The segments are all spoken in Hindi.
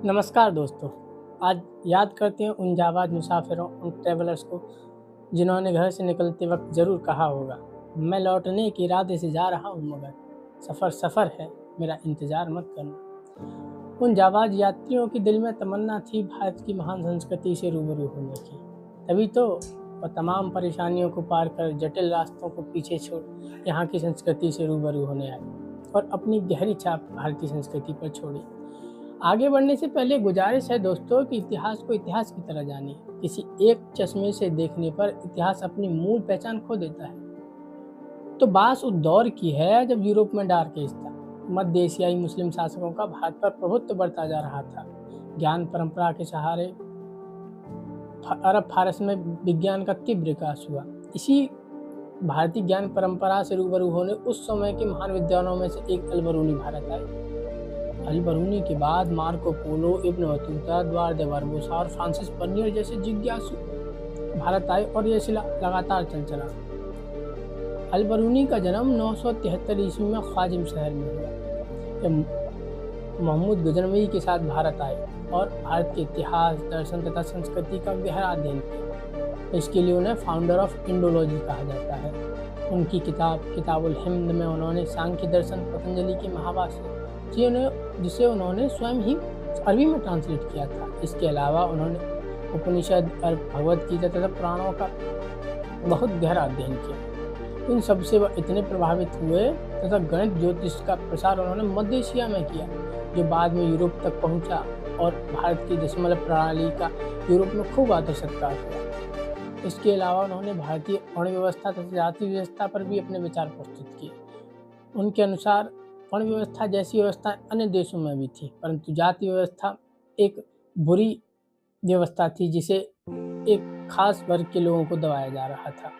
नमस्कार दोस्तों। आज याद करते हैं उन जाबाज मुसाफिरों, उन ट्रैवलर्स को जिन्होंने घर से निकलते वक्त ज़रूर कहा होगा, मैं लौटने के इरादे से जा रहा हूँ मगर सफ़र सफ़र है, मेरा इंतज़ार मत करना। उन जाबाज यात्रियों के दिल में तमन्ना थी भारत की महान संस्कृति से रूबरू होने की। तभी तो वह तमाम परेशानियों को पार कर जटिल रास्तों को पीछे छोड़ यहाँ की संस्कृति से रूबरू होने आए और अपनी गहरी छाप भारतीय संस्कृति पर छोड़ी। आगे बढ़ने से पहले गुजारिश है दोस्तों कि इतिहास को इतिहास की तरह जानिए। किसी एक चश्मे से देखने पर इतिहास अपनी मूल पहचान खो देता है। तो बात उस दौर की है जब यूरोप में डार्क एज था। मध्य एशियाई मुस्लिम शासकों का भारत पर प्रभुत्व बढ़ता जा रहा था। ज्ञान परंपरा के सहारे अरब फारस में विज्ञान का तीव्र विकास हुआ। इसी भारतीय ज्ञान परंपरा से रूबरू होने उस समय के महान विद्वानों में से एक अल-बरूनी भारत आए। अल-बरूनी के बाद Marco Polo, Ibn Battuta, Eduard de Barbosa और फ्रांसिस बर्नियर जैसे जिज्ञासु भारत आए और यह सिलसिला लगातार चल चला। अल-बरूनी का जन्म 973 ईस्वी में ख्वारिज़्म शहर में हुआ। जब महमूद गजनवी के साथ भारत आए और भारत के इतिहास, दर्शन तथा संस्कृति का गहरा अध्ययन किया। इसके लिए उन्हें फाउंडर ऑफ इंडोलॉजी कहा जाता है। उनकी किताबुल हिंद में उन्होंने सांख्य दर्शन, पतंजलि के महाभाष्य, जिसे उन्होंने स्वयं ही अरबी में ट्रांसलेट किया था। इसके अलावा उन्होंने उपनिषद और भगवद गीता तथा पुराणों का बहुत गहरा अध्ययन किया। इन सबसे वह इतने प्रभावित हुए तथा गणित ज्योतिष का प्रसार उन्होंने मध्य एशिया में किया, जो बाद में यूरोप तक पहुंचा और भारत की दशमलव प्रणाली का यूरोप में खूब आदर सत्कार हुआ। इसके अलावा उन्होंने भारतीय वर्ण व्यवस्था तथा जाति व्यवस्था पर भी अपने विचार प्रस्तुत किए। उनके अनुसार वर्ण व्यवस्था जैसी व्यवस्था अन्य देशों में भी थी, परंतु जाति व्यवस्था एक बुरी व्यवस्था थी जिसे एक खास वर्ग के लोगों को दबाया जा रहा था।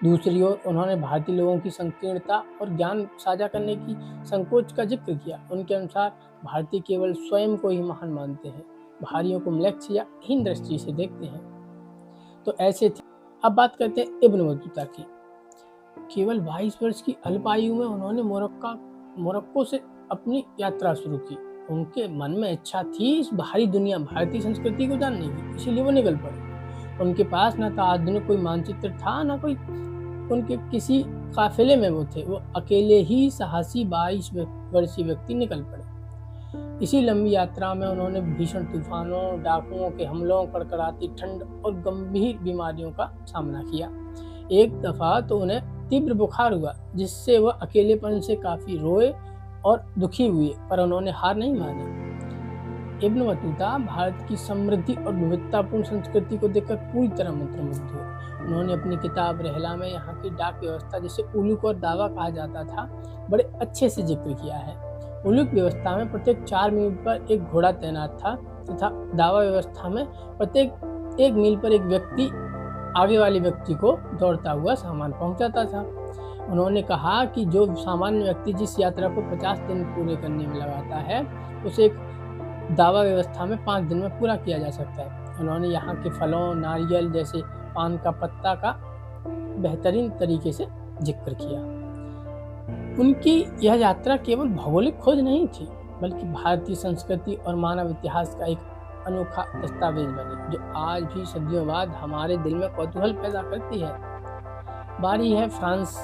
दूसरी ओर उन्होंने भारतीय लोगों की संकीर्णता और ज्ञान साझा करने की संकोच का जिक्र किया। उनके अनुसार भारतीय केवल स्वयं को ही महान मानते हैं, बाहरियों को म्लेच्छ या हीन दृष्टि से देखते हैं। तो ऐसे थे। अब बात करते हैं इब्न बतूता की। केवल 22 वर्ष की अल्प आयु में उन्होंने मोरक्को से अपनी यात्रा शुरू की। उनके मन में इच्छा थी इस बाहरी दुनिया, भारतीय संस्कृति को जानने की, इसीलिए वो निकल पड़े। उनके पास न तो आधुनिक कोई मानचित्र था, न कोई उनके किसी काफिले में वो थे। वो अकेले ही साहसी 22 वर्षीय व्यक्ति निकल पड़े। इसी लंबी यात्रा में उन्होंने भीषण तूफानों, डाकुओं के हमलों, कड़कड़ाती ठंड और गंभीर बीमारियों का सामना किया। एक दफा तो उन्हें तीव्र बुखार हुआ, जिससे वह अकेलेपन से काफी रोए और दुखी हुए, पर उन्होंने हार नहीं मानी। इब्न बतूता भारत की समृद्धि और विविधतापूर्ण संस्कृति को देखकर पूरी तरह मंत्रमुग्ध हुए। उन्होंने अपनी किताब रहला में यहाँ की डाक व्यवस्था, जिसे उलूक और दावा कहा जाता था, बड़े अच्छे से जिक्र किया है। उलूक व्यवस्था में प्रत्येक 4 मील पर एक घोड़ा तैनात था तथा दावा व्यवस्था में प्रत्येक 1 मील पर एक व्यक्ति आगे वाले व्यक्ति को दौड़ता हुआ सामान पहुंचाता था। उन्होंने कहा कि जो सामान्य व्यक्ति जिस यात्रा को 50 दिन पूरे करने में लगाता है, उसे एक दावा व्यवस्था में 5 दिन में पूरा किया जा सकता है। उन्होंने यहाँ के फलों, नारियल जैसे पान का पत्ता का बेहतरीन तरीके से जिक्र किया। उनकी यह यात्रा केवल भौगोलिक खोज नहीं थी, बल्कि भारतीय संस्कृति और मानव इतिहास का एक अनोखा दस्तावेज बनी, जो आज भी सदियों बाद हमारे दिल में कौतूहल पैदा करती है। बारी है फ्रांस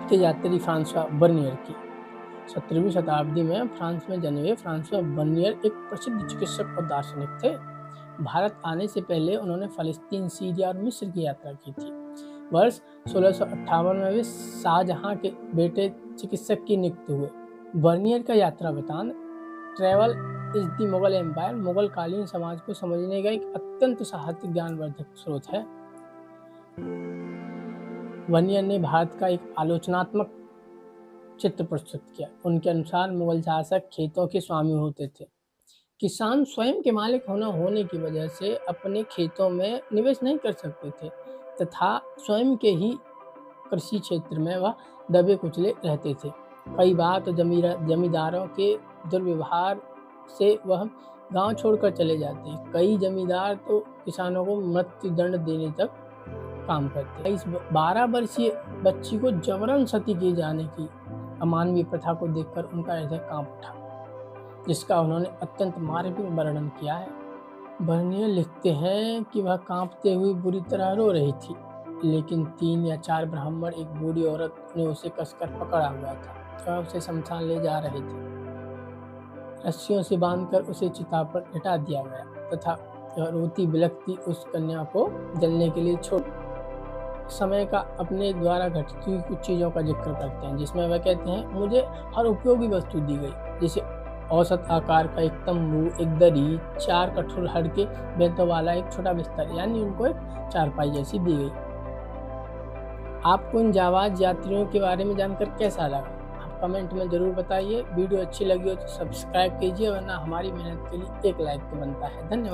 के यात्री फ्रांसवा बर्नियर की। 17वीं शताब्दी में फ्रांस में जन्मे फ्रांसवा बर्नियर एक प्रसिद्ध चिकित्सक और दार्शनिक थे। भारत आने से पहले उन्होंने फलस्तीन, सीरिया और मिस्र की यात्रा की थी। वर्ष 1658 में वे शाहजहां के बेटे चिकित्सक की नियुक्त हुए। बर्नियर का यात्रा वृतांत travel is the Mughal empire, Mughal कालीन समाज को समझने का एक अत्यंत साहित्यिक ज्ञानवर्धक स्रोत है। बर्नियर ने भारत का एक आलोचनात्मक चित्र प्रस्तुत किया। उनके अनुसार मुगल शासक खेतों के स्वामी होते थे। किसान स्वयं के मालिक होने की वजह से अपने खेतों में निवेश नहीं कर सकते थे तथा स्वयं के ही कृषि क्षेत्र में वह दबे कुचले रहते थे। कई बार तो जमींदारों के दुर्व्यवहार से वह गांव छोड़कर चले जाते। कई जमींदार तो किसानों को मृत्यु दंड देने तक काम करते। इस 12 वर्षीय बच्ची को जबरन सती किए जाने की अमानवीय प्रथा को देखकर उनका हृदय कांप उठा। जिसका उन्होंने अत्यंत मार्मिक वर्णन किया है। बर्नियर लिखते हैं कि वह कांपते हुए बुरी तरह रो रही थी, लेकिन 3 या 4 ब्राह्मण एक बूढ़ी औरत ने उसे कसकर पकड़ा हुआ था और उसे शमशान ले जा रहे थे। रस्सियों से बांधकर उसे चिता पर लिटा दिया गया तथा वह रोती बिलखती उस कन्या को जलने के लिए छोड़। समय का अपने द्वारा घटित हुई कुछ चीज़ों का जिक्र करते हैं, जिसमें वह कहते हैं, मुझे हर उपयोगी वस्तु दी गई, जैसे औसत आकार का एक तंबू, एक दरी, 4 कठोर हड़के बेंतों वाला एक छोटा बिस्तर, यानी उनको एक चारपाई जैसी दी गई। आपको इन जाबाज यात्रियों के बारे में जानकर कैसा लगा? आप कमेंट में ज़रूर बताइए। वीडियो अच्छी लगी हो तो सब्सक्राइब कीजिए, वरना हमारी मेहनत के लिए एक लाइक तो बनता है। धन्यवाद।